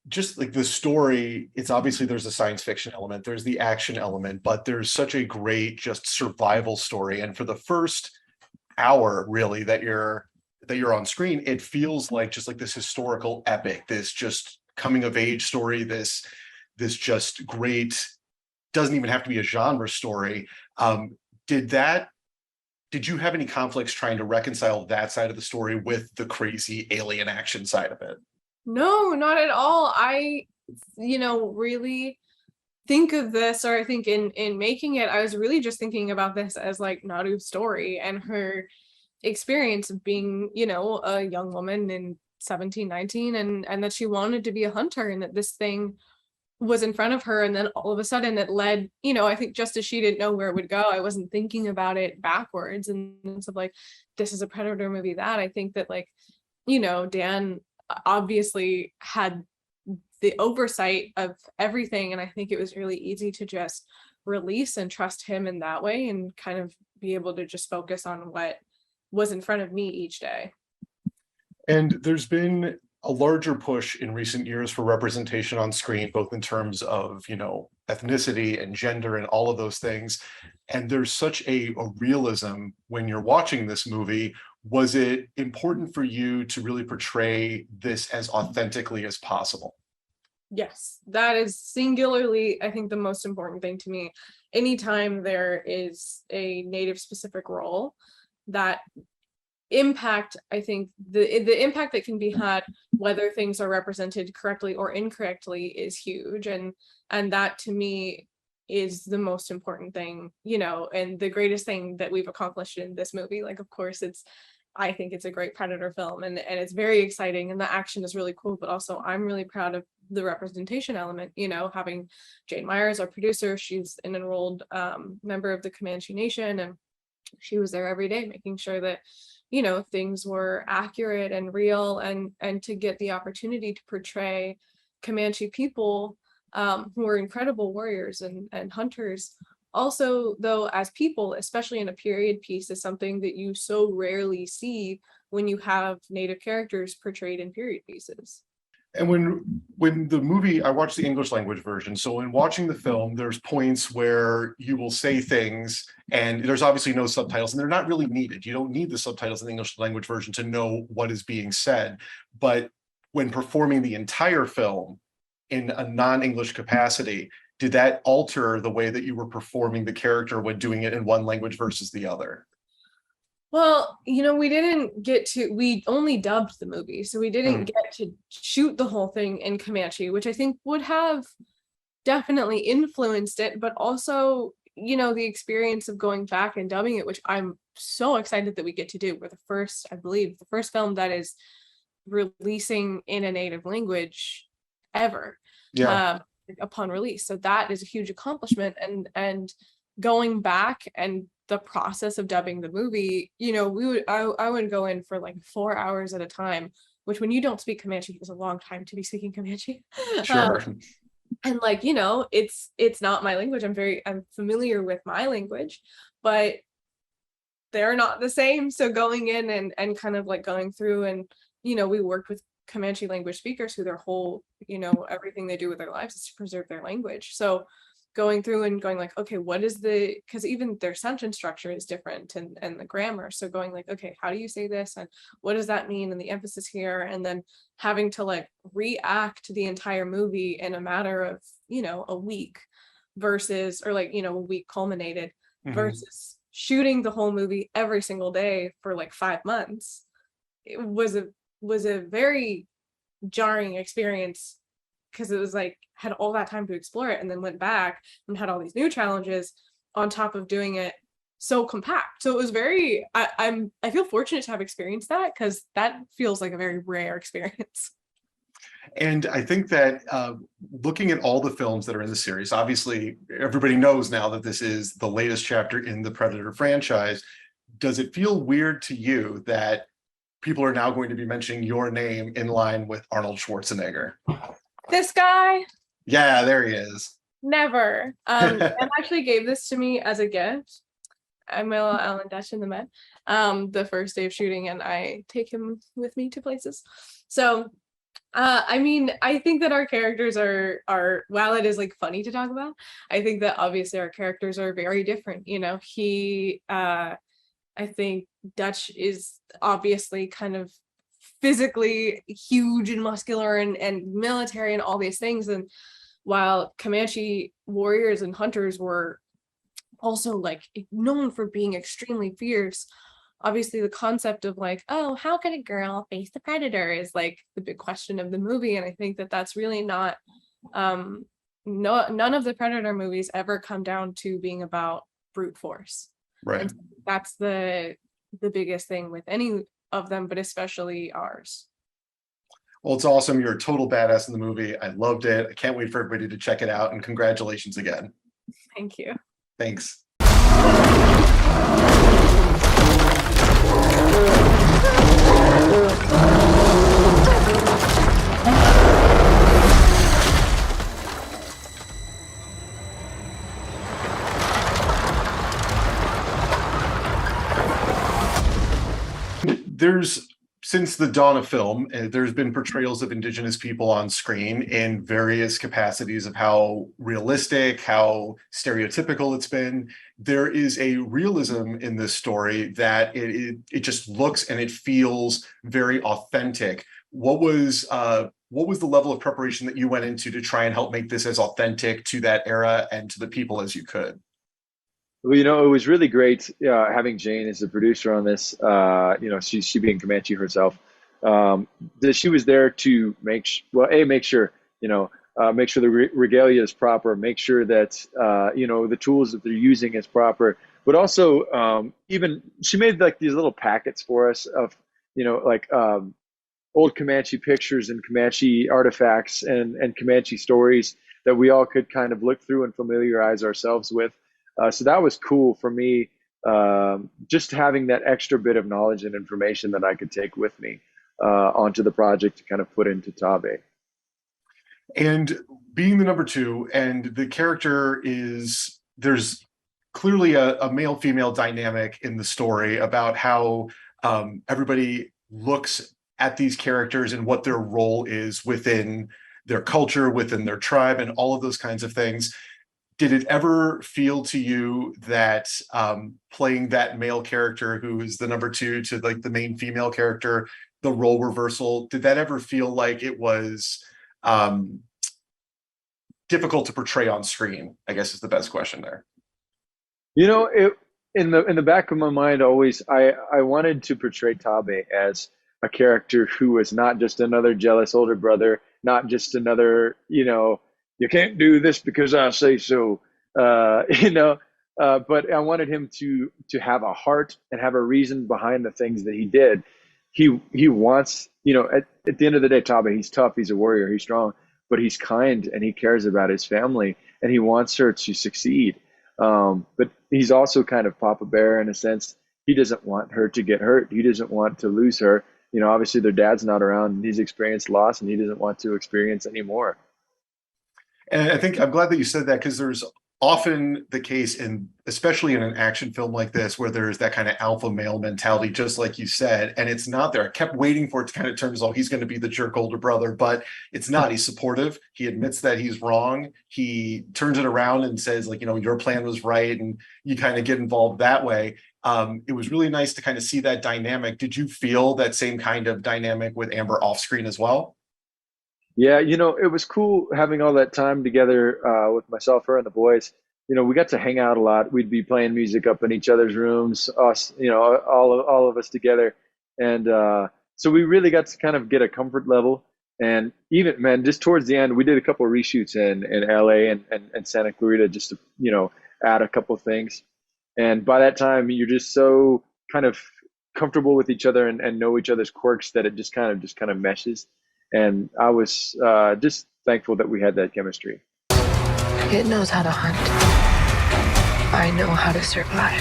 just like the story, it's obviously there's a science fiction element, there's the action element, but there's such a great just survival story. And for the first hour, really, that you're on screen, it feels like just like this historical epic, this just coming of age story, this just great, doesn't even have to be a genre story. Did that did you have any conflicts trying to reconcile that side of the story with the crazy alien action side of it? No, not at all. I, really think of this, or I think in making it, I was really just thinking about this as like Naru's story and her experience of being, a young woman in 17, 19, and that she wanted to be a hunter, and that this thing was in front of her, and then all of a sudden it led, I think just as she didn't know where it would go, I wasn't thinking about it backwards and stuff like, this is a Predator movie. That I think that, like, Dan obviously had the oversight of everything, and I think it was really easy to just release and trust him in that way, and kind of be able to just focus on what was in front of me each day. And there's been a larger push in recent years for representation on screen, both in terms of, ethnicity and gender and all of those things. And there's such a realism when you're watching this movie. Was it important for you to really portray this as authentically as possible? Yes, that is singularly, I think, the most important thing to me. Anytime there is a native specific role, that impact, I think the impact that can be had, whether things are represented correctly or incorrectly, is huge. And that to me is the most important thing, and the greatest thing that we've accomplished in this movie. Like, of course, I think it's a great Predator film, and it's very exciting, and the action is really cool, but also I'm really proud of the representation element, having Jane Myers, our producer. She's an enrolled member of the Comanche Nation, and she was there every day making sure that, things were accurate and real, and to get the opportunity to portray Comanche people, who are incredible warriors and hunters. Also, though, as people, especially in a period piece, is something that you so rarely see when you have Native characters portrayed in period pieces. And when the movie, I watched the English language version. So in watching the film, there's points where you will say things and there's obviously no subtitles, and they're not really needed. You don't need the subtitles in the English language version to know what is being said. But when performing the entire film in a non-English capacity, did that alter the way that you were performing the character when doing it in one language versus the other? Well, we only dubbed the movie, so we didn't get to shoot the whole thing in Comanche, which I think would have definitely influenced it, but also, the experience of going back and dubbing it, which I'm so excited that we get to do. We're I believe, the first film that is releasing in a native language ever, Yeah. upon release. So that is a huge accomplishment, and going back and the process of dubbing the movie, I would go in for like 4 hours at a time, which when you don't speak Comanche is a long time to be speaking Comanche. Sure. And like, it's not my language. I'm familiar with my language, but they're not the same. So going in and kind of like going through, and we worked with Comanche language speakers who their whole, everything they do with their lives is to preserve their language. So going through and going like, okay, because even their sentence structure is different, and the grammar. So going like, okay, how do you say this? And what does that mean? And the emphasis here, and then having to like react the entire movie in a matter of, a week versus, or like, a week culminated, versus shooting the whole movie every single day for like 5 months. It was a very jarring experience, because it was like, had all that time to explore it, and then went back and had all these new challenges on top of doing it so compact. So it was very, I feel fortunate to have experienced that, because that feels like a very rare experience. And I think that looking at all the films that are in the series, obviously everybody knows now that this is the latest chapter in the Predator franchise. Does it feel weird to you that people are now going to be mentioning your name in line with Arnold Schwarzenegger? This guy? Yeah, there he is. Never. And actually gave this to me as a gift. I'm Alan Dutch in the Met, the first day of shooting, and I take him with me to places. So I mean, I think that our characters are while it is like funny to talk about, I think that obviously our characters are very different. You know, I think Dutch is obviously kind of physically huge and muscular and military and all these things. And while Comanche warriors and hunters were also like known for being extremely fierce, obviously the concept of like, oh, how can a girl face the predator is like the big question of the movie. And I think that that's really not no, none of the predator movies ever come down to being about brute force. Right. And that's the biggest thing with any of them, but especially ours. Well, it's awesome. You're a total badass in the movie. I loved it. I can't wait for everybody to check it out, and congratulations again. Thank you. Thanks. Since the dawn of film, there's been portrayals of Indigenous people on screen in various capacities of how realistic, how stereotypical it's been. There is a realism in this story that it just looks and it feels very authentic. What was the level of preparation that you went into to try and help make this as authentic to that era and to the people as you could? Well, it was really great having Jane as a producer on this. She being Comanche herself, that she was there to make sure the regalia is proper, make sure that the tools that they're using is proper, but also even she made like these little packets for us of old Comanche pictures and Comanche artifacts and Comanche stories that we all could kind of look through and familiarize ourselves with. So that was cool for me, just having that extra bit of knowledge and information that I could take with me onto the project to kind of put into Tabe. And being the number two, and the character there's clearly a male-female dynamic in the story about how everybody looks at these characters and what their role is within their culture, within their tribe, and all of those kinds of things. Did it ever feel to you that playing that male character who is the number two to like the main female character, the role reversal, did that ever feel like it was difficult to portray on screen? I guess is the best question there. In the back of my mind, always I wanted to portray Tabe as a character who was not just another jealous older brother, not just another you can't do this because I say so, but I wanted him to have a heart and have a reason behind the things that he did. He wants, at the end of the day, Tabe, he's tough, he's a warrior, he's strong, but he's kind and he cares about his family and he wants her to succeed. But he's also kind of Papa Bear in a sense. He doesn't want her to get hurt. He doesn't want to lose her. Obviously their dad's not around and he's experienced loss and he doesn't want to experience any more. And I think I'm glad that you said that, because there's often the case especially in an action film like this, where there's that kind of alpha male mentality, just like you said, and it's not there. I kept waiting for it to kind of turn as though he's going to be the jerk older brother, but it's not. He's supportive. He admits that he's wrong. He turns it around and says, like, your plan was right, and you kind of get involved that way. It was really nice to kind of see that dynamic. Did you feel that same kind of dynamic with Amber off screen as well? Yeah, it was cool having all that time together with myself, her, and the boys. We got to hang out a lot. We'd be playing music up in each other's rooms, us, all of us together. And so we really got to kind of get a comfort level. And even, man, just towards the end, we did a couple of reshoots in LA and Santa Clarita just to, add a couple of things. And by that time, you're just so kind of comfortable with each other and know each other's quirks that it just kind of meshes. And I was just thankful that we had that chemistry. It knows how to hunt. I know how to survive.